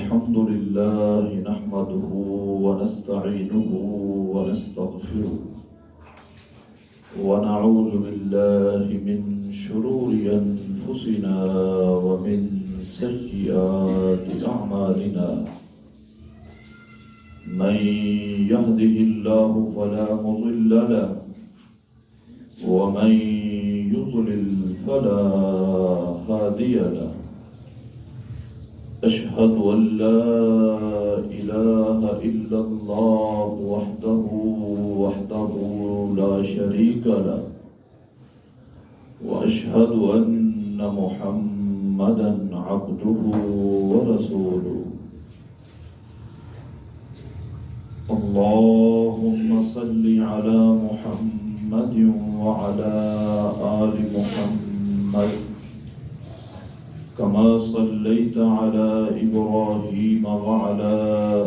الحمد لله نحمده ونستعينه ونستغفره ونعوذ بالله من شرور أنفسنا ومن سيئات أعمالنا من يهده الله فلا مضل له ومن يضلل فلا هادي له أشهد أن لا إله إلا الله وحده لا شريك له وأشهد أن محمدا عبده ورسوله اللهم صل على محمد وعلى آل محمد كما صليت على إبراهيم وعلى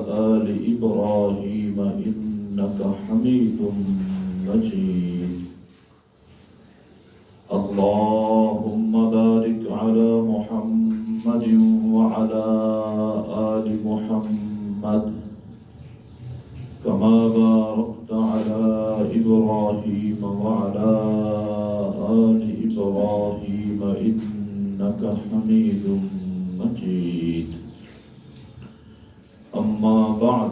آل إبراهيم إنك حميد مجيد اللهم بارك على محمد وعلى آل محمد كما باركت على إبراهيم وعلى آل إبراهيم إنك حميد مجيد أما بعد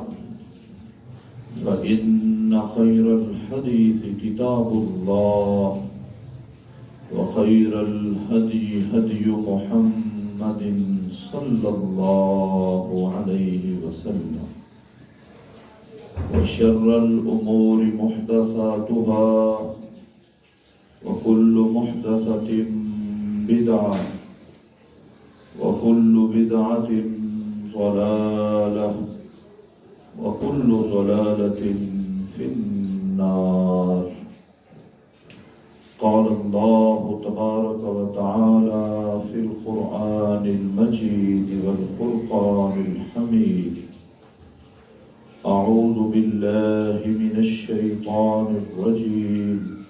فإن خير الحديث كتاب الله وخير الهدي هدي محمد صلى الله عليه وسلم وشر الأمور محدثاتها وكل محدثة بدعة وكل بدعة ضلالة وكل ضلالة في النار قال الله تبارك وتعالى في القرآن المجيد والفرقان الحميد أعوذ بالله من الشيطان الرجيم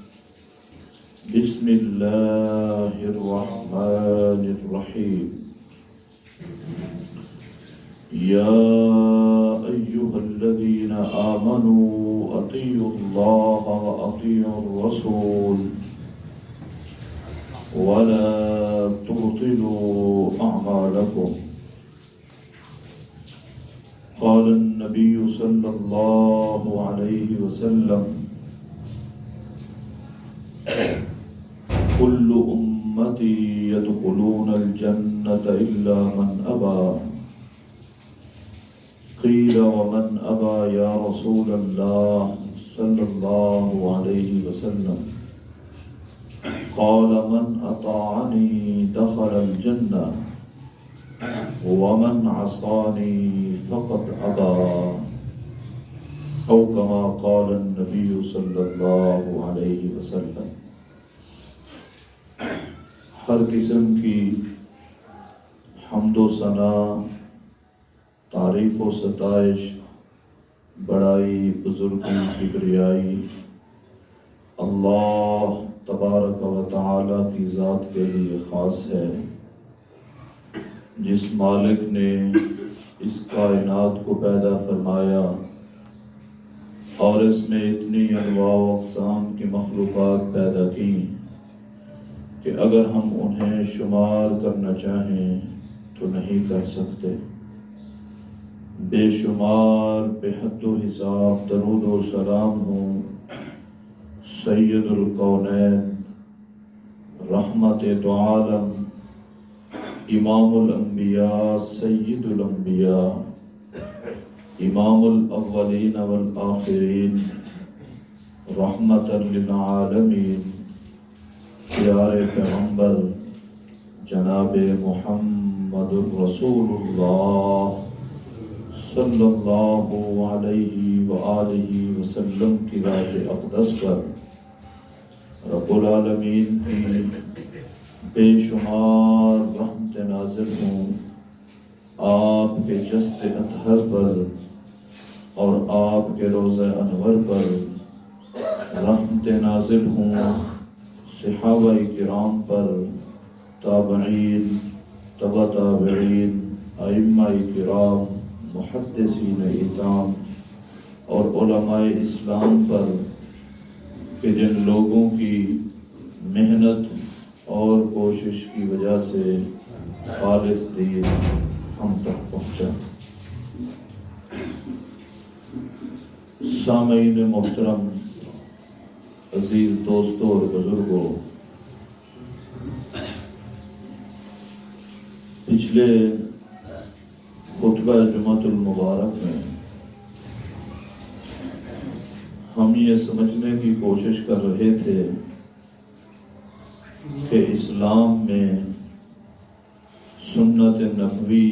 بسم الله الرحمن الرحيم يا أيها الذين آمنوا أطيعوا الله وأطيعوا الرسول ولا تبطلوا أعمالكم قال النبي صلى الله عليه وسلم كل أمتي يدخلون الجنة إلا من أبى قيل ومن أبى يا رسول الله صلى الله عليه وسلم قال من أطاعني دخل الجنة ومن عصاني فقد أبى أو كما قال النبي صلى الله عليه وسلم ہر قسم کی حمد و ثنا تعریف و ستائش بڑائی بزرگی کبریائی اللہ تبارک و تعالی کی ذات کے لیے خاص ہے جس مالک نے اس کائنات کو پیدا فرمایا اور اس میں اتنی انواع و اقسام کی مخلوقات پیدا کی کہ اگر ہم انہیں شمار کرنا چاہیں تو نہیں کر سکتے بے شمار بے حد و حساب درود و سلام ہوں سید الکونین رحمت دو عالم امام الانبیاء سید الانبیاء امام الاولین والآخرین رحمت للعالمین پیارے پیغمبر جناب محمد رسول اللہ صلی اللہ علیہ وآلہ وسلم کی ذات اقدس پر رب العالمین کی بے شمار رحمت نازل ہوں آپ کے جسد اطہر پر اور آپ کے روضہ انور پر رحمت نازل ہوں صحابہ کرام پر تابعین تبع تابعین ائمہ کرام، محدثین اعظام اور علماء اسلام پر کہ جن لوگوں کی محنت اور کوشش کی وجہ سے خالص دین ہم تک پہنچا۔ سامعین محترم، عزیز دوستوں اور بزرگوں، پچھلے خطبہ جمعۃ المبارک میں ہم یہ سمجھنے کی کوشش کر رہے تھے کہ اسلام میں سنت نبوی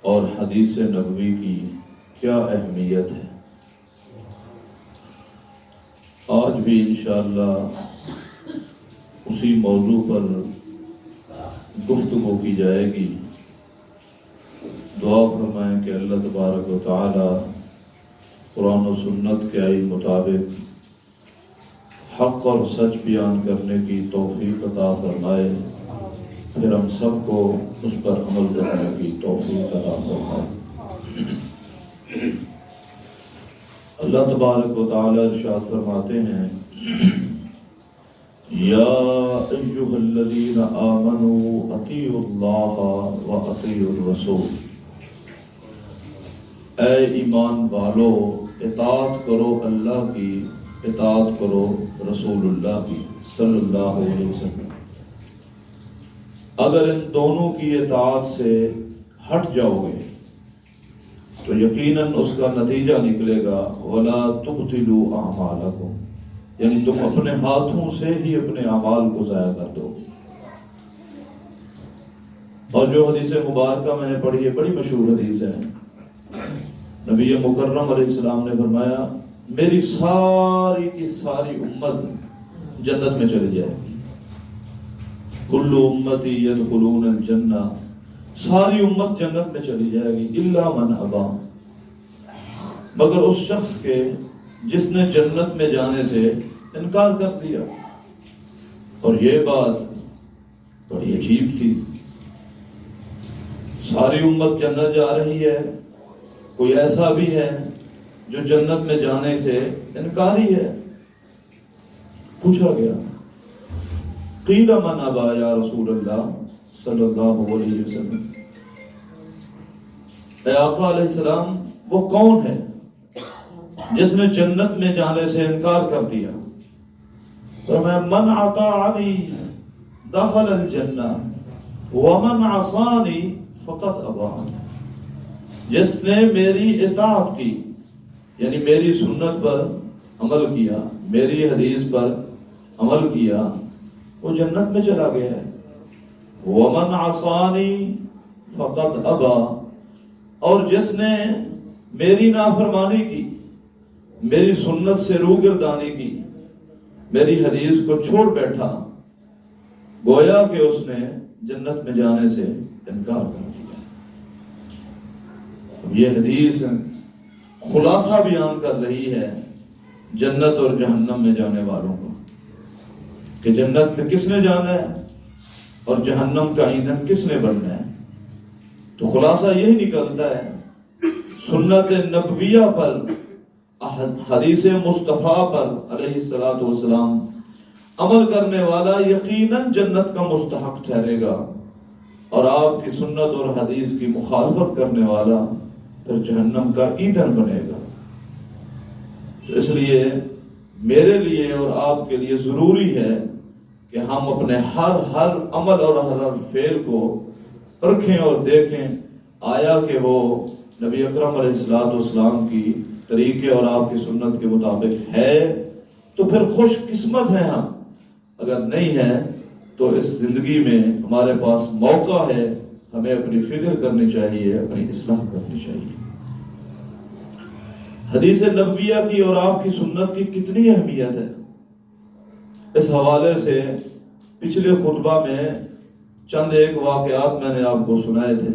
اور حدیث نبوی کی کیا اہمیت ہے۔ آج بھی انشاءاللہ اسی موضوع پر گفتگو کی جائے گی۔ دعا فرمائیں کہ اللہ تبارک و تعالی قرآن و سنت کے آئین مطابق حق اور سچ بیان کرنے کی توفیق عطا فرمائے، پھر ہم سب کو اس پر عمل کرنے کی توفیق عطا فرمائے۔ اللہ تبارک و تعالی ارشاد فرماتے ہیں، یا ایھا الذین آمنوا اطیعوا اللہ و اطیعوا الرسول، اے ایمان والو اطاعت کرو اللہ کی، اطاعت کرو رسول اللہ کی صلی اللہ علیہ وسلم۔ اگر ان دونوں کی اطاعت سے ہٹ جاؤ گے تو یقیناً اس کا نتیجہ نکلے گا وَلَا تُبْطِلُوا أَعْمَالَكُمْ، یعنی تم اپنے ہاتھوں سے ہی اپنے اعمال کو ضائع کر دو۔ اور جو حدیث مبارکہ میں نے پڑھی ہے، بڑی مشہور حدیث ہے، نبی مکرم علیہ السلام نے فرمایا میری ساری کی ساری امت جنت میں چلی جائے گی، کل امتی یدخلون الجنہ، ساری امت جنت میں چلی جائے گی، الا من ابا، مگر اس شخص کے جس نے جنت میں جانے سے انکار کر دیا۔ اور یہ بات بڑی عجیب تھی، ساری امت جنت جا رہی ہے، کوئی ایسا بھی ہے جو جنت میں جانے سے انکاری ہے۔ پوچھا گیا قیل من ابا یا رسول اللہ صلی اللہ علیہ وسلم، اے آقا علیہ السلام وہ کون ہے جس نے جنت میں جانے سے انکار کر دیا؟ فرمایا من اطاعنی دخل الجنہ ومن عصانی فقط ابا، جس نے میری اطاعت کی یعنی میری سنت پر عمل کیا، میری حدیث پر عمل کیا، وہ جنت میں چلا گیا ہے۔ ومن عصانی فقط ابا، اور جس نے میری نافرمانی کی، میری سنت سے روگردانی کی، میری حدیث کو چھوڑ بیٹھا، گویا کہ اس نے جنت میں جانے سے انکار کر دیا۔ یہ حدیث خلاصہ بیان کر رہی ہے جنت اور جہنم میں جانے والوں کو، کہ جنت میں کس نے جانا ہے اور جہنم کا ایندھن کس نے بننا ہے۔ تو خلاصہ یہی نکلتا ہے سنت نبویہ پر، حدیث مصطفیٰ پر علیہ الصلوۃ والسلام عمل کرنے والا یقیناً جنت کا مستحق ٹھہرے گا، اور آپ کی سنت اور حدیث کی مخالفت کرنے والا پھر جہنم کا ایندھن بنے گا۔ تو اس لیے میرے لیے اور آپ کے لیے ضروری ہے کہ ہم اپنے ہر عمل اور ہر فعل کو پرکھیں اور دیکھیں آیا کہ وہ نبی اکرم علیہ الصلوۃ والسلام کی طریقے اور آپ کی سنت کے مطابق ہے تو پھر خوش قسمت ہیں ہم، اگر نہیں ہے تو اس زندگی میں ہمارے پاس موقع ہے، ہمیں اپنی فکر کرنی چاہیے، اپنی اصلاح کرنی چاہیے۔ حدیث نبویہ کی اور آپ کی سنت کی کتنی اہمیت ہے، اس حوالے سے پچھلے خطبہ میں چند ایک واقعات میں نے آپ کو سنائے تھے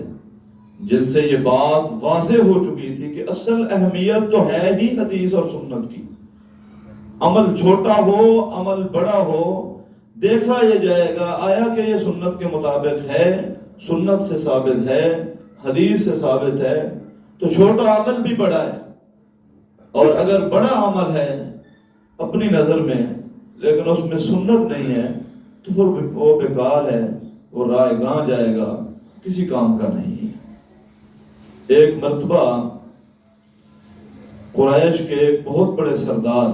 جن سے یہ بات واضح ہو چکی تھی کہ اصل اہمیت تو ہے ہی حدیث اور سنت کی۔ عمل چھوٹا ہو عمل بڑا ہو، دیکھا یہ جائے گا آیا کہ یہ سنت کے مطابق ہے، سنت سے ثابت ہے حدیث سے ثابت ہے تو چھوٹا عمل بھی بڑا ہے، اور اگر بڑا عمل ہے اپنی نظر میں لیکن اس میں سنت نہیں ہے تو پھر وہ بیکار ہے، وہ رائے گاں جائے گا، کسی کام کا نہیں ہے۔ ایک مرتبہ قریش کے ایک بہت بڑے سردار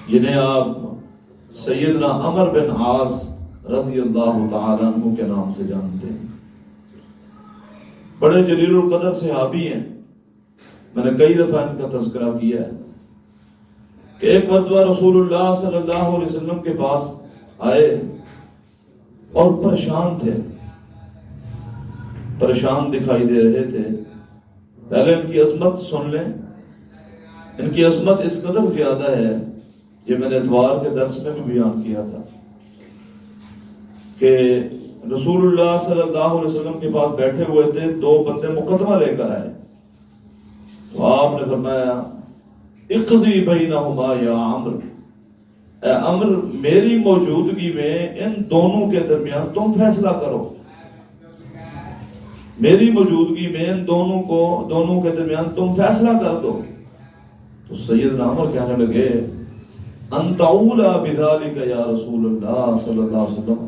جنہیں آپ سیدنا عمر بن عاص رضی اللہ تعالیٰ عنہ کے نام سے جانتے ہیں، بڑے جلیل القدر صحابی ہیں، میں نے کئی دفعہ ان کا تذکرہ کیا ہے کہ ایک مرتبہ رسول اللہ صلی اللہ علیہ وسلم کے پاس آئے اور پریشان تھے، پریشان دکھائی دے رہے تھے۔ پہلے ان کی عظمت سن لیں، ان کی عظمت اس قدر زیادہ ہے، یہ میں نے اتوار کے درس میں بھی بیان کیا تھا کہ رسول اللہ صلی اللہ علیہ وسلم کے پاس بیٹھے ہوئے تھے، دو بندے مقدمہ لے کر آئے تو آپ نے فرمایا اقضی بینہما یا عمر، اے عمر میری موجودگی میں ان دونوں کے درمیان تم فیصلہ کرو، میری موجودگی میں ان دونوں کے درمیان تم فیصلہ کر دو۔ تو سیدنا عمر کہنے لگے انت اولا بذالک یا رسول اللہ صلی اللہ علیہ وسلم،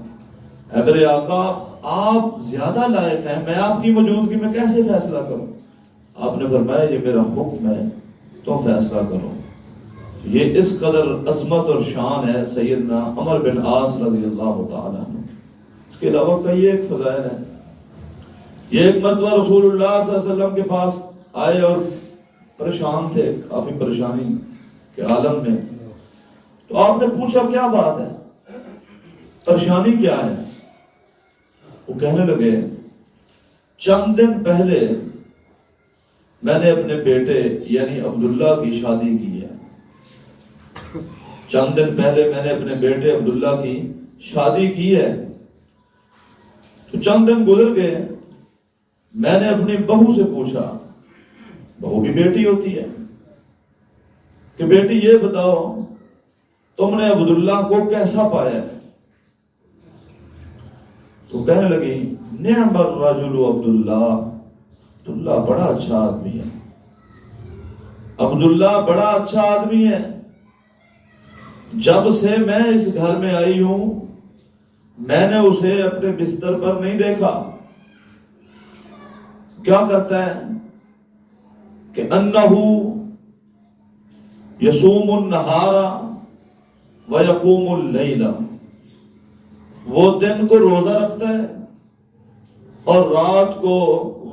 اے میرے آقا آپ زیادہ لائق ہیں، میں آپ کی موجودگی میں کیسے فیصلہ کروں؟ آپ نے فرمایا یہ میرا حکم ہے، تم فیصلہ کرو۔ یہ اس قدر عظمت اور شان ہے سیدنا عمر بن عاص رضی اللہ تعالیٰ عنہ۔ اس کے علاوہ کئی ایک فضائل ہیں۔ یہ ایک مرتبہ رسول اللہ صلی اللہ علیہ وسلم کے پاس آئے اور پریشان تھے، کافی پریشانی کے عالم میں، تو آپ نے پوچھا کیا بات ہے، پریشانی کیا ہے؟ وہ کہنے لگے چند دن پہلے میں نے اپنے بیٹے یعنی عبداللہ کی شادی کی ہے، چند دن پہلے میں نے اپنے بیٹے عبداللہ کی شادی کی ہے، تو چند دن گزر گئے، میں نے اپنی بہو سے پوچھا، بہو بھی بیٹی ہوتی ہے، کہ بیٹی یہ بتاؤ تم نے عبداللہ کو کیسا پایا ہے؟ تو کہنے لگی نعم الرجل عبداللہ، عبداللہ بڑا اچھا آدمی ہے، عبداللہ بڑا اچھا آدمی ہے، جب سے میں اس گھر میں آئی ہوں میں نے اسے اپنے بستر پر نہیں دیکھا۔ کیا کرتا ہے کہ انہو یصوم النہار ویقوم اللیل، وہ دن کو روزہ رکھتا ہے اور رات کو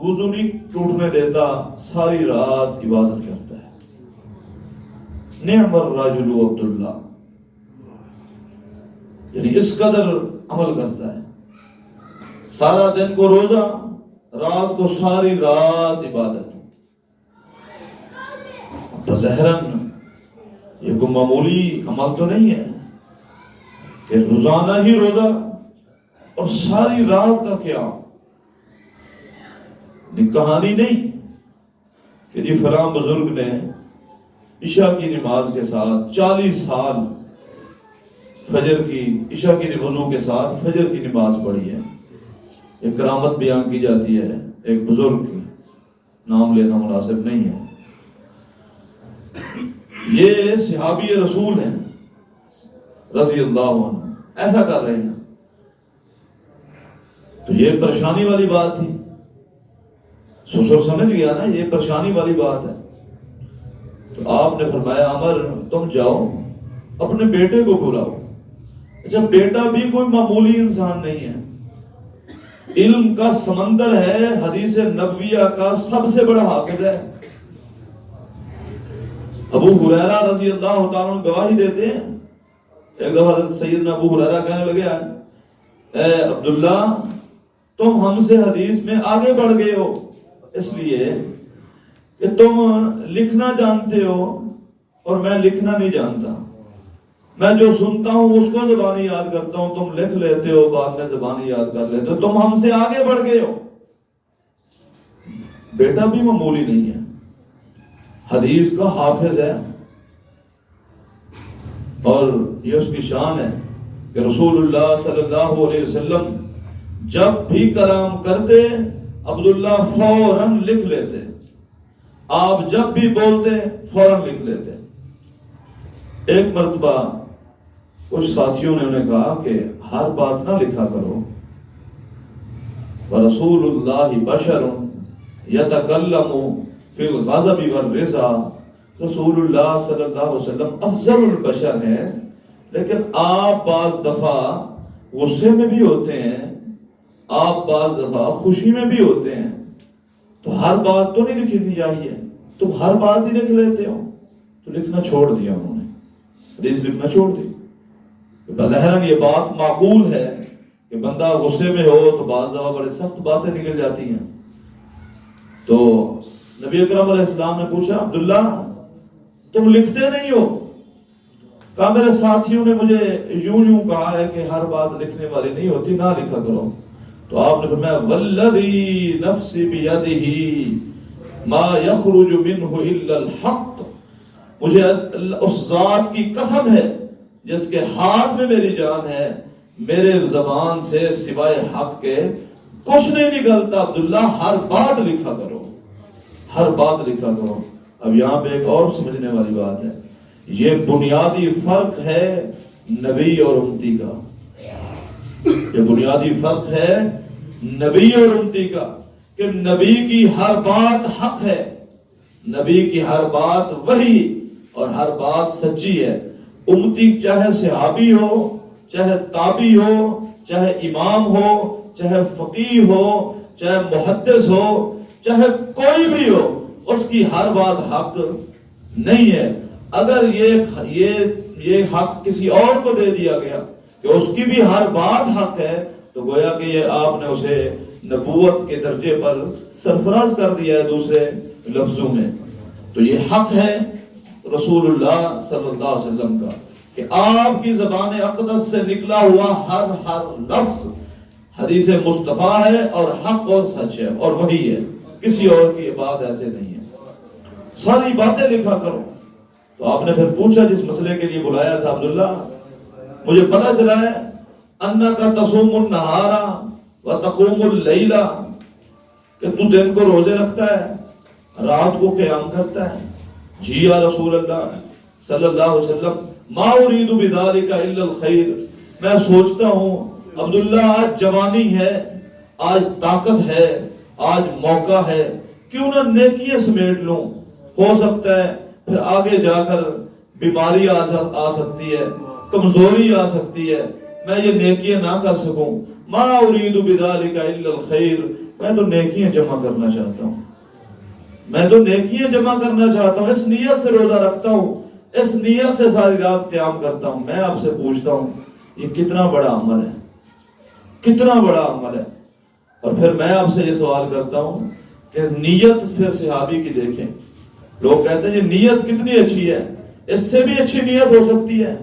وضو نہیں ٹوٹنے دیتا، ساری رات عبادت کرتا ہے۔ نعم الرجل عبداللہ، یعنی اس قدر عمل کرتا ہے، سارا دن کو روزہ، رات کو ساری رات عبادت۔ بظاہراً یہ کوئی معمولی عمل تو نہیں ہے کہ روزانہ ہی روزہ اور ساری رات کا قیام، کہانی نہیں کہ جی فلاں بزرگ نے عشاء کی نماز کے ساتھ 40 سال فجر کی عشاء کی وضو کے ساتھ فجر کی نماز پڑھی ہے۔ ایک کرامت بیان کی جاتی ہے ایک بزرگ کی، نام لینا مناسب نہیں ہے، یہ صحابی رسول ہیں رضی اللہ عنہ، ایسا کر رہے ہیں، تو یہ پریشانی والی بات تھی، سسر سمجھ گیا نا یہ پریشانی والی بات ہے۔ تو آپ نے فرمایا عمر تم جاؤ اپنے بیٹے کو بلاؤ۔ اچھا بیٹا بھی کوئی معمولی انسان نہیں ہے، علم کا سمندر ہے، حدیث نبویہ کا سب سے بڑا حافظ ہے۔ ابو ہریرہ رضی اللہ تعالیٰ عنہ گواہی دیتے ہیں، ایک دفعہ حضرت سیدنا ابو ہریرہ کہنے لگے اے عبداللہ تم ہم سے حدیث میں آگے بڑھ گئے ہو، اس لیے کہ تم لکھنا جانتے ہو اور میں لکھنا نہیں جانتا، میں جو سنتا ہوں اس کو زبانی یاد کرتا ہوں، تم لکھ لیتے ہو بعد میں زبانی یاد کر لیتے ہو، تم ہم سے آگے بڑھ گئے ہو۔ بیٹا بھی معمولی نہیں ہے، حدیث کا حافظ ہے، اور یہ اس کی شان ہے کہ رسول اللہ صلی اللہ علیہ وسلم جب بھی کلام کرتے عبداللہ فوراً لکھ لیتے، آپ جب بھی بولتے فوراً لکھ لیتے۔ ایک مرتبہ کچھ ساتھیوں نے انہیں کہا کہ ہر بات نہ لکھا کرو، وَرَسُولُ اللَّهِ بَشَرٌ يَتَكَلَّمُ فِي الْغَضَبِ وَالرِّضَىٰ، رسول اللہ صلی اللہ علیہ وسلم افضل البشر ہیں، لیکن آپ بعض دفعہ غصے میں بھی ہوتے ہیں، آپ بعض دفعہ خوشی میں بھی ہوتے ہیں، تو ہر بات تو نہیں لکھنی چاہیے، تم ہر بات ہی لکھ لیتے ہو۔ تو لکھنا چھوڑ دیا انہوں نے، حدیث لکھنا چھوڑ دی۔ بظاہراً یہ بات معقول ہے کہ بندہ غصے میں ہو تو بعض دفعہ بڑے سخت باتیں نکل جاتی ہیں۔ تو نبی اکرم علیہ السلام نے پوچھا، عبداللہ تم لکھتے نہیں ہو؟ کہا میرے ساتھیوں نے مجھے یوں کہا ہے کہ ہر بات لکھنے والی نہیں ہوتی، نہ لکھا کرو۔ تو آپ نے فرمایا، والذی نفسی بیدہ ما یخرج منہ الا الحق، مجھے اس ذات کی قسم ہے جس کے ہاتھ میں میری جان ہے، میرے زبان سے سوائے حق کے کچھ نہیں نکلتا۔ عبداللہ ہر بات لکھا کرو، ہر بات لکھا کرو۔ اب یہاں پہ ایک اور سمجھنے والی بات ہے، یہ بنیادی فرق ہے نبی اور امتی کا، یہ بنیادی فرق ہے نبی اور امتی کا، کہ نبی کی ہر بات حق ہے، نبی کی ہر بات وحی اور ہر بات سچی ہے۔ امتی چاہے صحابی ہو، چاہے تابعی ہو، چاہے امام ہو، چاہے فقیہ ہو، چاہے محدث ہو، چاہے کوئی بھی ہو، اس کی ہر بات حق نہیں ہے۔ اگر یہ حق کسی اور کو دے دیا گیا کہ اس کی بھی ہر بات حق ہے، تو گویا کہ یہ آپ نے اسے نبوت کے درجے پر سرفراز کر دیا ہے دوسرے لفظوں میں۔ تو یہ حق ہے رسول اللہ صلی اللہ علیہ وسلم کا کہ آپ کی زبان اقدس سے نکلا ہوا ہر لفظ حدیث مصطفیٰ ہے اور حق اور سچ ہے اور وہی ہے، کسی اور کی بات ایسے نہیں ہے۔ ساری باتیں لکھا کرو۔ تو آپ نے پھر پوچھا جس مسئلے کے لیے بلایا تھا، عبداللہ مجھے پتا چلا ہے انک تصوم النہار وتقوم اللیل، کہ تو دن کو روزے رکھتا ہے، رات کو قیام کرتا ہے۔ جی یا رسول اللہ صلی اللہ علیہ وسلم، ما اريد بذلك الا الخير، میں سوچتا ہوں عبداللہ آج جوانی ہے، آج طاقت ہے، آج موقع ہے، کیوں نہ نیکیاں سمیٹ لوں، ہو سکتا ہے پھر آگے جا کر بیماری آ سکتی ہے، کمزوری آ سکتی ہے، میں یہ نیکیاں نہ کر سکوں۔ ما اريد بذلك الا الخير، میں تو نیکیاں جمع کرنا چاہتا ہوں، میں تو نیکیاں جمع کرنا چاہتا ہوں، اس نیت سے روزہ رکھتا ہوں، اس نیت سے ساری رات قیام کرتا ہوں۔ میں آپ سے پوچھتا ہوں یہ کتنا بڑا عمل ہے، کتنا بڑا عمل ہے۔ اور پھر میں آپ سے یہ سوال کرتا ہوں کہ نیت پھر صحابی کی دیکھیں، لوگ کہتے ہیں یہ نیت کتنی اچھی ہے، اس سے بھی اچھی نیت ہو سکتی ہے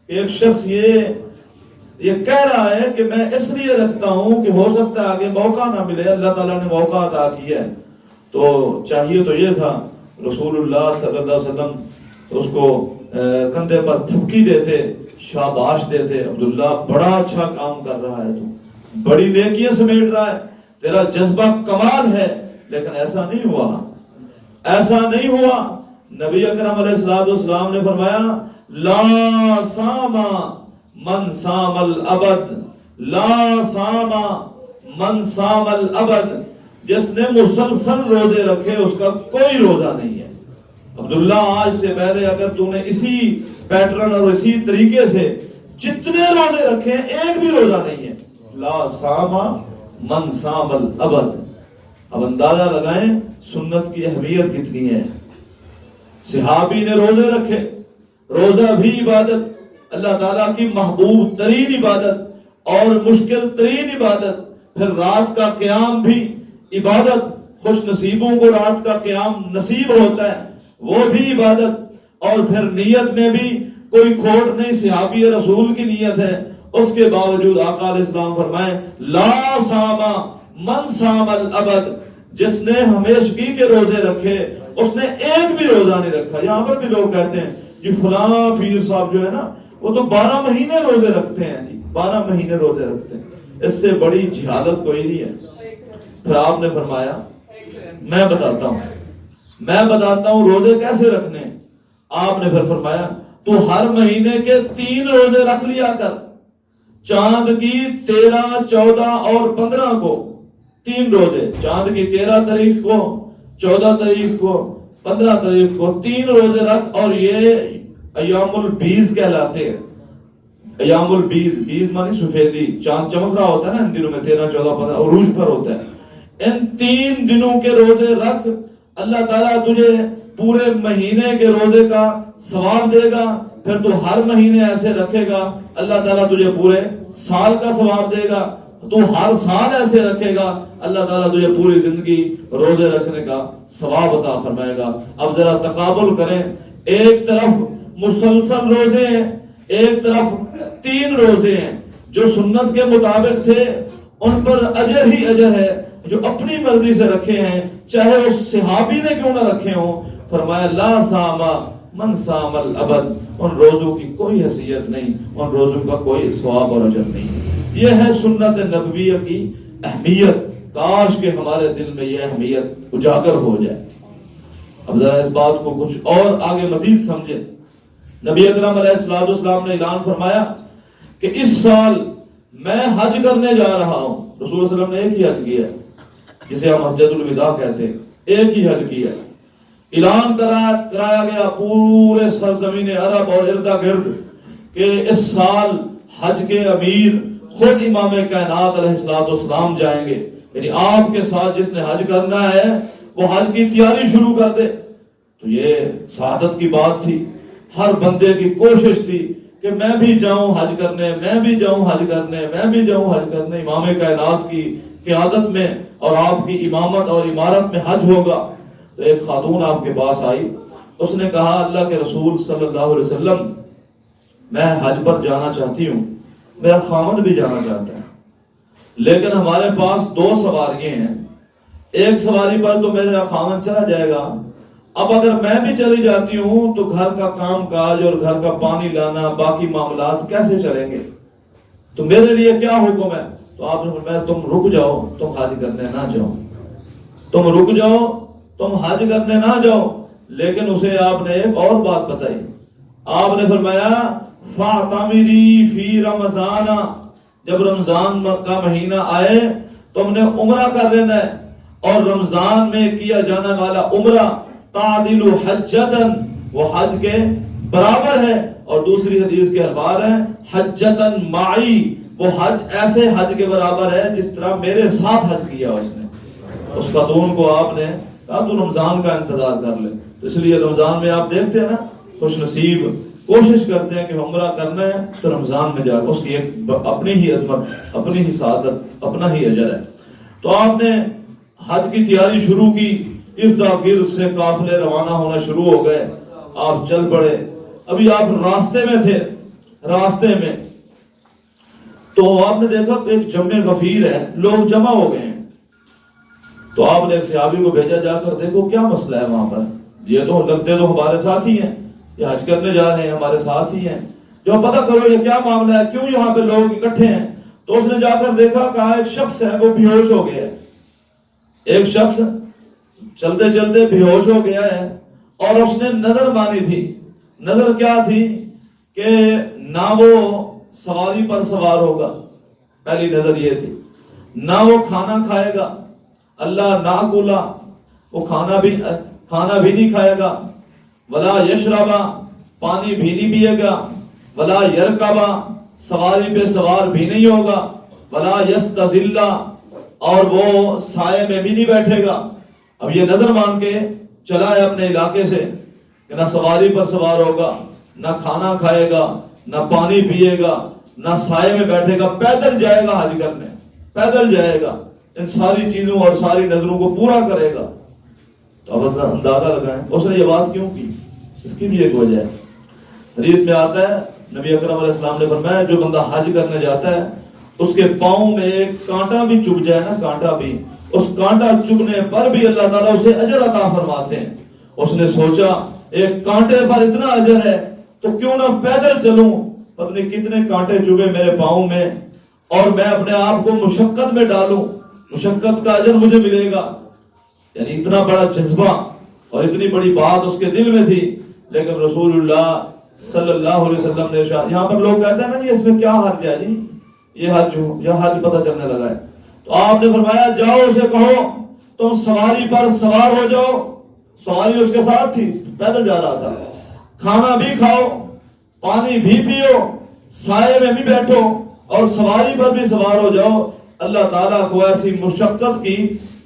کہ ایک شخص یہ کہہ رہا ہے کہ میں اس لیے رکھتا ہوں کہ ہو سکتا ہے آگے موقع نہ ملے، اللہ تعالیٰ نے موقع عطا کیا ہے۔ تو چاہیے تو یہ تھا رسول اللہ صلی اللہ علیہ وسلم تو اس کو کندھے پر تھپکی دیتے، شاباش دیتے، عبداللہ بڑا اچھا کام کر رہا ہے، تو بڑی نیکیاں سمیٹ رہا ہے، تیرا جذبہ کمال ہے۔ لیکن ایسا نہیں ہوا، ایسا نہیں ہوا۔ نبی اکرم علیہ الصلوۃ والسلام نے فرمایا، لا صام من صام الابد، لا صام من صام الابد، جس نے مسلسل روزے رکھے اس کا کوئی روزہ نہیں ہے۔ عبداللہ آج سے پہلے اگر تو نے اسی پیٹرن اور اسی طریقے سے جتنے روزے رکھے ایک بھی روزہ نہیں ہے۔ لا صام من صام الابد۔ اب اندازہ لگائیں سنت کی اہمیت کتنی ہے۔ صحابی نے روزے رکھے، روزہ بھی عبادت، اللہ تعالیٰ کی محبوب ترین عبادت اور مشکل ترین عبادت، پھر رات کا قیام بھی عبادت، خوش نصیبوں کو رات کا قیام نصیب ہوتا ہے، وہ بھی عبادت، اور پھر نیت میں بھی کوئی کھوٹ نہیں، صحابی رسول کی نیت ہے، اس کے باوجود آقا علیہ السلام فرمائے لا صام من صام الابد، جس نے ہمیشگی کے روزے رکھے اس نے ایک بھی روزہ نہیں رکھا۔ یہاں پر بھی لوگ کہتے ہیں جی فلاں پیر صاحب جو ہے نا وہ تو 12 مہینے روزے رکھتے ہیں، جی 12 مہینے روزے رکھتے ہیں۔ اس سے بڑی جہالت کوئی نہیں ہے، پھر آپ نے فرمایا میں بتاتا ہوں روزے کیسے رکھنے. آپ نے پھر فرمایا تو ہر مہینے کے 3 روزے رکھ لیا کر. چاند کی 13, 14 اور 15 کو 3 روزے. چاند کی 13 تاریخ کو, 14 تاریخ کو, 15 تاریخ کو 3 روزے رکھ. اور یہ ایام البیز کہلاتے ہیں. ایام البیز, بیز مانی سفیدی, چاند چمک رہا ہوتا ہے نا ان دنوں میں 13, 14, 15 عروج پر ہوتا ہے. ان 3 دنوں کے روزے رکھ, اللہ تعالیٰ تجھے پورے مہینے کے روزے کا ثواب دے گا. پھر تو ہر مہینے ایسے رکھے گا, اللہ تعالیٰ تجھے پورے سال کا ثواب دے گا. تو ہر سال ایسے رکھے گا, اللہ تعالیٰ تجھے پوری زندگی روزے رکھنے کا ثواب عطا فرمائے گا. اب ذرا تقابل کریں, ایک طرف مسلسل روزے ہیں, ایک طرف 3 روزے ہیں. جو سنت کے مطابق تھے ان پر اجر ہی اجر ہے, جو اپنی مرضی سے رکھے ہیں چاہے اس صحابی نے کیوں نہ رکھے ہوں. فرمایا لا ساما من سام الابد, ان روزوں کی کوئی حیثیت نہیں, ان روزوں کا کوئی ثواب اور اجر نہیں. یہ ہے سنت نبویہ کی اہمیت. کاش کہ ہمارے دل میں یہ اہمیت اجاگر ہو جائے. اب ذرا اس بات کو کچھ اور آگے مزید سمجھیں. نبی اکرم علیہ السلام نے اعلان فرمایا کہ اس سال میں حج کرنے جا رہا ہوں. رسول صلی اللہ علیہ وسلم نے ایک ہی حج کیا ہے, جسے ہم حجۃ الوداع کہتے ہیں, ایک ہی حج کیا. اعلان کرایا گیا پورے سرزمین عرب اور ارد گرد کہ اس سال حج کے امیر خود امام کائنات علیہ السلام جائیں گے. یعنی آپ کے ساتھ جس نے حج کرنا ہے وہ حج کی تیاری شروع کر دے. تو یہ سعادت کی بات تھی. ہر بندے کی کوشش تھی کہ میں بھی جاؤں حج کرنے, میں بھی جاؤں حج کرنے, میں بھی جاؤں حج کرنے. امام کائنات کی قیادت میں اور آپ کی امامت اور امارت میں حج ہوگا. تو ایک خاتون آپ کے پاس آئی, اس نے کہا اللہ کے رسول صلی اللہ علیہ وسلم میں حج پر جانا چاہتی ہوں, میرا خامد بھی جانا چاہتا ہے, لیکن ہمارے پاس 2 سواریاں ہیں. ایک سواری پر تو میرا خامد چلا جائے گا, اب اگر میں بھی چلی جاتی ہوں تو گھر کا کام کاج اور گھر کا پانی لانا باقی معاملات کیسے چلیں گے, تو میرے لیے کیا حکم ہے. تو آپ نے فرمایا تم رک جاؤ, تم حج کرنے نہ جاؤ, تم رک جاؤ, تم حج کرنے نہ جاؤ. لیکن اسے آپ نے ایک اور بات بتائی. آپ نے فرمایا فاعتمری فی رمضان, جب رمضان کا مہینہ آئے تم نے عمرہ کر لینا ہے, اور رمضان میں کیا جانے والا عمرہ تعدل حجتن, وہ حج کے برابر ہے. اور دوسری حدیث کے الفاظ ہیں حجتن معی, وہ حج ایسے حج کے برابر ہے جس طرح میرے ساتھ حج کیا اس نے. اس خاتون کو آپ نے کہا تو رمضان کا انتظار کر لے. تو اس لیے رمضان میں آپ دیکھتے ہیں نا, خوش نصیب کوشش کرتے ہیں کہ عمرہ کرنا ہے تو رمضان میں جا, اس کی ایک اپنی ہی عظمت, اپنی ہی سعادت, اپنا ہی اجر ہے. تو آپ نے حج کی تیاری شروع کی, ارد گرد سے قافلے روانہ ہونا شروع ہو گئے. آپ چل پڑے. ابھی آپ راستے میں تھے, راستے میں تو آپ نے دیکھا کہ ایک جمع غفیر ہے, لوگ جمع ہو گئے ہیں. تو آپ نے ایک صحابی کو بھیجا, جا کر دیکھو کیا مسئلہ ہے وہاں پر, یہ تو لگتے تو ہمارے ساتھ ہی ہیں, یہ حج کرنے جا رہے ہیں, ہمارے ساتھ ہی ہیں, جو پتہ کرو یہ کیا معاملہ ہے, کیوں یہاں پہ لوگ اکٹھے ہیں. تو اس نے جا کر دیکھا, کہا ایک شخص ہے وہ بے ہوش ہو گیا ہے. ایک شخص چلتے چلتے بے ہوش ہو گیا ہے, اور اس نے نظر مانی تھی. نظر کیا تھی کہ نہ وہ سواری پر سوار ہوگا, پہلی نظر یہ تھی, نہ وہ کھانا کھائے گا, اللہ ناکولا, وہ کھانا بھی نہیں کھائے گا, ولا یشربا, پانی بھی نہیں پیے گا, ولا یرکبا, سواری پہ سوار بھی نہیں ہوگا, ولا یستظل, اور وہ سائے میں بھی نہیں بیٹھے گا. اب یہ نظر مان کے چلا ہے اپنے علاقے سے کہ نہ سواری پر سوار ہوگا, نہ کھانا کھائے گا, نہ پانی پیے گا, نہ سائے میں بیٹھے گا, پیدل جائے گا حج کرنے, پیدل جائے گا, ان ساری چیزوں اور ساری نظروں کو پورا کرے گا. تو اب اندازہ لگائیں اس نے یہ بات کیوں کی, اس کی بھی ایک وجہ ہے. حدیث میں آتا ہے نبی اکرم علیہ السلام نے فرمایا جو بندہ حج کرنے جاتا ہے اس کے پاؤں میں ایک کانٹا بھی چبھ جائے نا, کانٹا بھی, اس کانٹا چبھنے پر بھی اللہ تعالیٰ اسے اجر عطا فرماتے ہیں. اس نے سوچا ایک کانٹے پر اتنا اجر ہے تو کیوں نہ پیدل چلوں, پتہ نہیں کتنے کانٹے چبھے میرے پاؤں میں, اور میں اپنے آپ کو مشقت میں ڈالوں, مشقت کا اجر مجھے ملے گا. یعنی اتنا بڑا جذبہ اور اتنی بڑی بات اس کے دل میں تھی. لیکن رسول اللہ صلی اللہ علیہ وسلم نے ارشاد، یہاں پر لوگ کہتے ہیں نا جی اس میں کیا حرج ہے جی، یہ حرج پتہ چلنے لگا ہے. تو آپ نے فرمایا جاؤ اسے کہو تم سواری پر سوار ہو جاؤ. سواری اس کے ساتھ تھی، پیدل جا رہا تھا. کھانا بھی کھاؤ، پانی بھی پیو، سائے میں بھی بیٹھو اور سواری پر بھی سوار ہو جاؤ. اللہ تعالیٰ کو ایسی مشقت کی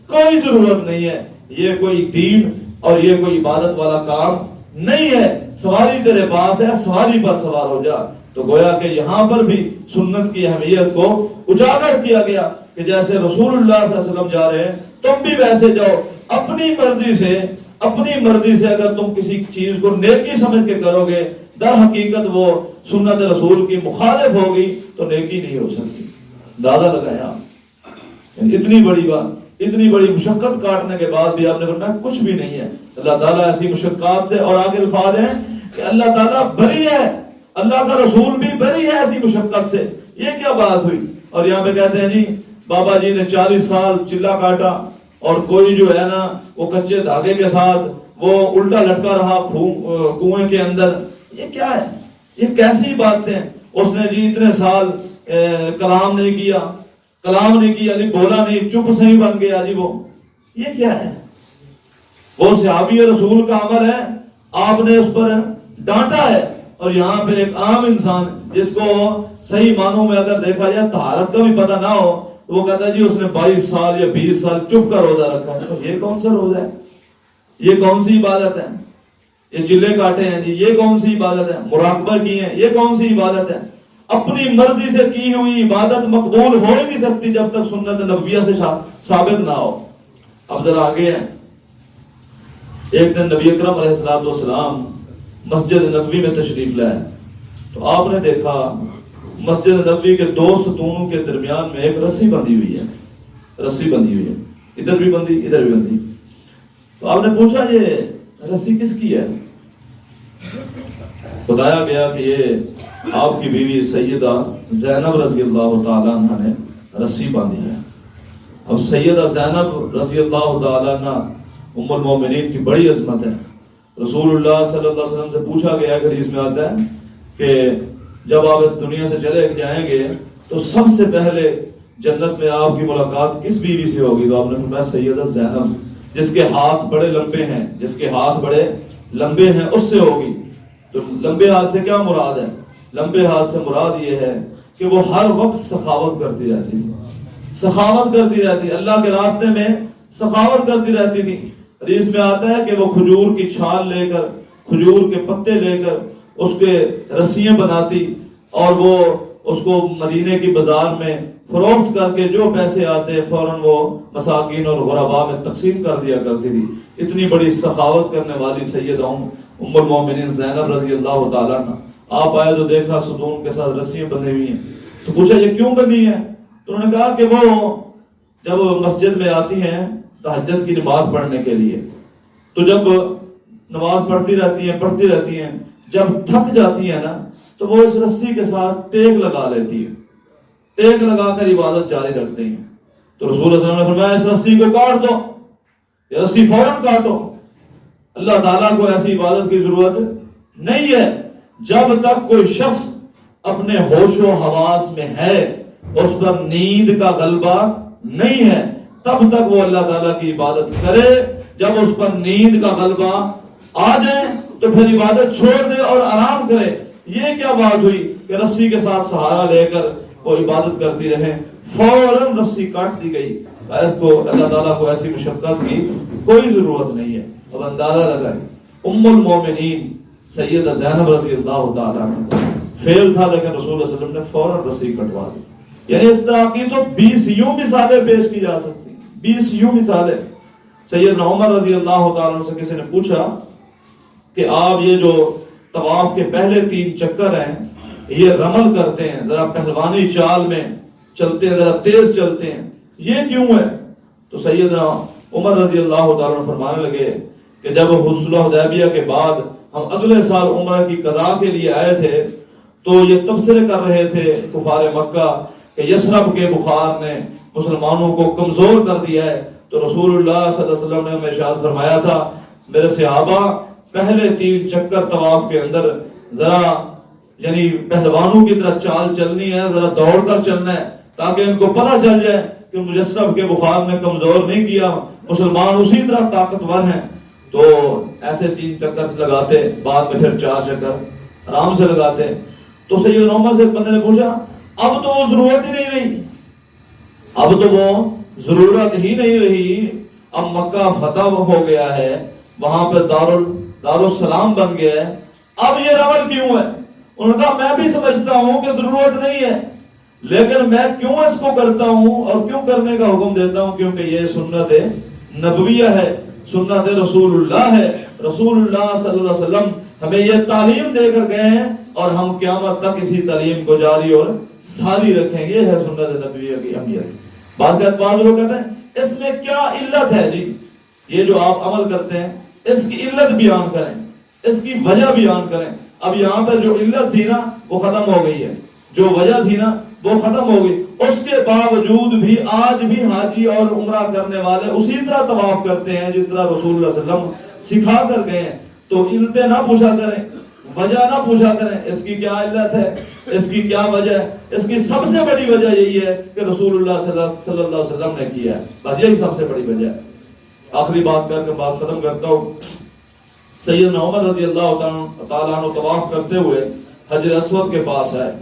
کوئی ضرورت نہیں ہے. یہ کوئی دین اور یہ کوئی عبادت والا کام نہیں ہے. سواری تیرے پاس ہے، سواری پر سوار ہو جا. تو گویا کہ یہاں پر بھی سنت کی اہمیت کو اجاگر کیا گیا کہ جیسے رسول اللہ صلی اللہ علیہ وسلم جا رہے ہیں تم بھی ویسے جاؤ. اپنی مرضی سے اگر تم کسی چیز کو نیکی سمجھ کے کرو گے، در حقیقت وہ سنت رسول کی مخالف ہوگی تو نیکی نہیں ہو سکتی. اندازہ لگایا اتنی بڑی بات، اتنی بڑی مشقت کاٹنے کے بعد بھی آپ نے فرمایا کچھ بھی نہیں ہے. اللہ تعالیٰ ایسی مشقات سے، اور آگے الفاظ ہیں کہ اللہ تعالیٰ بری ہے، اللہ کا رسول بھی بری ہے ایسی مشقت سے. یہ کیا بات ہوئی؟ اور یہاں پہ کہتے ہیں جی بابا جی نے 40 سال چلا کاٹا اور کوئی جو ہے نا وہ کچے دھاگے کے ساتھ وہ الٹا لٹکا رہا کنویں کے اندر. یہ کیا ہے؟ یہ کیسی باتیں؟ اس نے جی اتنے سال کلام نہیں کیا، بولا نہیں، چپ سے ہی بن گیا جی. وہ یہ کیا ہے؟ وہ صحابی رسول کا عمل ہے، آپ نے اس پر ڈانٹا ہے. اور یہاں پہ ایک عام انسان جس کو صحیح معنوں میں اگر دیکھا جائے طہارت کا بھی پتہ نہ ہو تو وہ کہتا ہے جی اس نے 22 سال یا 20 سال چپ کا روزہ رکھا ہے. تو یہ کون سا روزہ ہے؟ یہ کون سی عبادت ہے؟ یہ چلے کاٹے ہیں جی، یہ کون سی عبادت ہے؟ مراقبہ کی ہے، یہ کون سی عبادت ہے؟ اپنی مرضی سے کی ہوئی عبادت مقبول ہو ہی نہیں سکتی جب تک سنت نبویہ سے ثابت نہ ہو. اب ذرا آگے ہیں. ایک دن نبی اکرم علیہ السلام مسجد نبوی میں تشریف لائے تو آپ نے دیکھا مسجد نبوی کے 2 ستونوں کے درمیان میں ایک رسی بندھی ہوئی ہے. ادھر بھی بندھی، ادھر بھی بندھی. تو آپ نے پوچھا یہ رسی کس کی ہے؟ بتایا گیا کہ یہ آپ کی بیوی سیدہ زینب رضی اللہ تعالی عنہ نے رسی باندھی ہے. اب سیدہ زینب رضی اللہ تعالی عنہ ام المومنین کی بڑی عظمت ہے. رسول اللہ صلی اللہ علیہ وسلم سے پوچھا گیا، حدیث میں آتا ہے کہ جب آپ اس دنیا سے چلے جائیں گے تو سب سے پہلے جنت میں آپ کی ملاقات کس بیوی سے ہوگی؟ تو آپ نے فرمایا سیدہ زینب، جس کے ہاتھ بڑے لمبے ہیں اس سے ہوگی. تو لمبے ہاتھ سے کیا مراد ہے؟ لمبے ہاتھ سے مراد یہ ہے کہ وہ ہر وقت سخاوت کرتی رہتی، اللہ کے راستے میں سخاوت کرتی رہتی تھی. حدیث میں آتا ہے کہ وہ کھجور کی چھال لے کر، کھجور کے پتے لے کر اس کے رسیاں بناتی اور وہ اس کو مدینے کی بازار میں فروخت کر کے جو پیسے آتے فوراً وہ مساکین اور غرباء میں تقسیم کر دیا کرتی تھی. اتنی بڑی سخاوت کرنے والی سیدہ ام المومنین زینب رضی اللہ تعالیٰ عنہ. آپ آئے تو دیکھا ستون کے ساتھ رسیاں بندھی ہوئی ہیں. تو پوچھا یہ کیوں بندھی ہیں؟ تو انہوں نے کہا کہ وہ جب مسجد میں آتی ہیں تہجد کی نماز پڑھنے کے لیے تو جب نماز پڑھتی رہتی ہیں جب تھک جاتی ہیں نا تو وہ اس رسی کے ساتھ ٹیک لگا لیتی ہے، ٹیک لگا کر عبادت جاری رکھتے ہیں. تو رسول اللہ صلی اللہ علیہ وسلم نے فرمایا اس رسی کو کاٹ دو، یہ رسی فوراً کاٹو. اللہ تعالیٰ کو ایسی عبادت کی ضرورت نہیں ہے. جب تک کوئی شخص اپنے ہوش و حواس میں ہے، اس پر نیند کا غلبہ نہیں ہے، تب تک وہ اللہ تعالیٰ کی عبادت کرے. جب اس پر نیند کا غلبہ آ جائے تو پھر عبادت چھوڑ دے اور آرام کرے. یہ کیا بات ہوئی کہ رسی کے ساتھ سہارا لے کر وہ عبادت کرتی رہے؟ فوراً رسی کاٹ دی گئی. اس کو اللہ تعالیٰ کو ایسی مشقت کی کوئی ضرورت نہیں ہے. اب اندازہ لگائیں ام المومنین سیدہ زینب رضی اللہ تعالیٰ عنہ فیل تھا لیکن رسول اللہ صلی اللہ علیہ وسلم نے فوراً رسی کٹوا دی. یعنی اس طرح کی تو 20 یوں مثالیں پیش کی جا سکتی، 20 یوں مثالیں. سیدنا عمر رضی اللہ تعالیٰ عنہ سے کسی نے پوچھا کہ آپ یہ جو طواف کے پہلے 3 چکر ہیں یہ رمل کرتے ہیں، ذرا پہلوانی چال میں چلتے ہیں، ذرا تیز چلتے ہیں، یہ کیوں ہے؟ تو سیدنا عمر رضی اللہ تعالیٰ عنہ فرمانے لگے کہ جب صلح حدیبیہ کے بعد ہم اگلے سال عمرہ کی قضاء کے لیے آئے تھے تو یہ تبصرے کر رہے تھے کفار مکہ کہ یثرب کے بخار نے مسلمانوں کو کمزور کر دیا ہے. تو رسول اللہ صلی اللہ علیہ وسلم نے ہمیں ارشاد فرمایا تھا میرے صحابہ پہلے 3 چکر طواف کے اندر ذرا یعنی پہلوانوں کی طرح چال چلنی ہے، ذرا دوڑ کر چلنا ہے تاکہ ان کو پتہ چل جائے کہ مجسرب کے بخار نے کمزور نہیں کیا، مسلمان اسی طرح طاقتور ہیں. تو ایسے 3 چکر لگاتے، بعد میں پھر 4 چکر آرام سے لگاتے. تو سیدنا عمر سے ایک بندے نے پوچھا اب تو وہ ضرورت ہی نہیں رہی، اب تو وہ ضرورت ہی نہیں رہی، اب مکہ فتح ہو گیا ہے، وہاں پہ دارالسلام بن گیا ہے، اب یہ رمل کیوں ہے؟ انہوں نے کہا میں بھی سمجھتا ہوں کہ ضرورت نہیں ہے، لیکن میں کیوں اس کو کرتا ہوں اور کیوں کرنے کا حکم دیتا ہوں؟ کیونکہ یہ سنت نبویہ ہے، سنت رسول اللہ ہے. رسول اللہ صلی اللہ علیہ وسلم ہمیں یہ تعلیم دے کر گئے ہیں اور ہم قیامت تک اسی تعلیم کو جاری اور ساری رکھیں گے. یہ ہے سنت نبویہ کی اہمیت. بعض لوگ کہتے ہیں اس میں کیا علت ہے جی، یہ جو آپ عمل کرتے ہیں اس کی علت بیان کریں، اس کی وجہ بیان کریں. اب یہاں پر جو علت تھی نا وہ ختم ہو گئی ہے، جو وجہ تھی نا وہ ختم ہو گئی. اس کے باوجود بھی آج بھی حاجی اور عمرہ کرنے والے اسی طرح طواف کرتے ہیں جس طرح رسول اللہ صلی اللہ علیہ وسلم سکھا کر گئے ہیں. تو علتیں نہ پوچھا کریں، وجہ نہ پوچھا کریں اس کی کیا علت ہے، اس کی کیا وجہ ہے. اس کی سب سے بڑی وجہ یہی ہے کہ رسول اللہ صلی اللہ علیہ وسلم نے کیا ہے، بس یہی سب سے بڑی وجہ ہے. آخری بات کر کے بات ختم کرتا ہوں. سیدنا عمر رضی اللہ تعالیٰ عنہ طواف کرتے ہوئے حجر اسود کے پاس آئے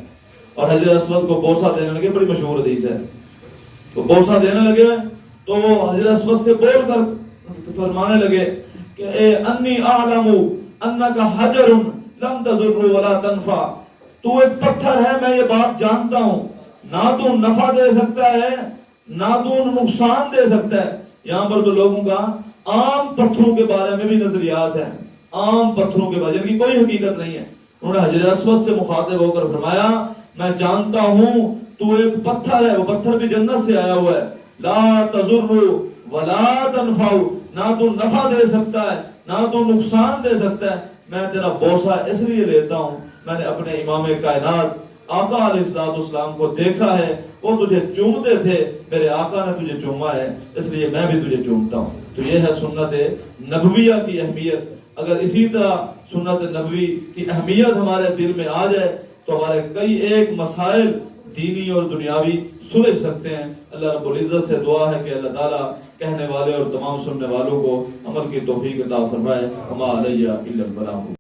اور حجر اسود کو بوسہ دینے لگے. بڑی مشہور حدیث ہے. تو بوسہ دینے لگے تو وہ حجر اسود سے بول کر فرمانے لگے کہ اے انی اعلم انک حجر لم تضر ولا تنفع، تو ایک پتھر ہے، میں یہ بات جانتا ہوں، نہ تو نفع دے سکتا ہے نہ تو نقصان دے سکتا ہے. یہاں پر تو لوگوں کا عام پتھروں کے بارے میں بھی نظریات ہیں، عام پتھروں کے بارے میں کوئی حقیقت نہیں ہے. انہوں نے حجر اسود سے مخاطب ہو کر فرمایا میں جانتا ہوں تو ایک پتھر ہے، وہ پتھر بھی جنت سے آیا ہوا ہے. لا تضر ولا تنفع، نہ تو نفع دے سکتا ہے نہ تو نقصان دے سکتا ہے. میں تیرا بوسہ اس لیے لیتا ہوں، میں نے اپنے امام کائنات آقا علیہ السلام کو دیکھا ہے، وہ تجھے چومتے تھے، میرے آقا نے تجھے چوما ہے، اس لیے میں بھی تجھے چومتا ہوں. تو یہ ہے سنت نبویہ کی اہمیت. اگر اسی طرح سنت نبوی کی اہمیت ہمارے دل میں آ جائے تو ہمارے کئی ایک مسائل دینی اور دنیاوی سلجھ سکتے ہیں. اللہ رب العزت سے دعا ہے کہ اللہ تعالیٰ کہنے والے اور تمام سننے والوں کو عمل کی توفیق عطا فرمائے. وما علیہ الا البلاغ.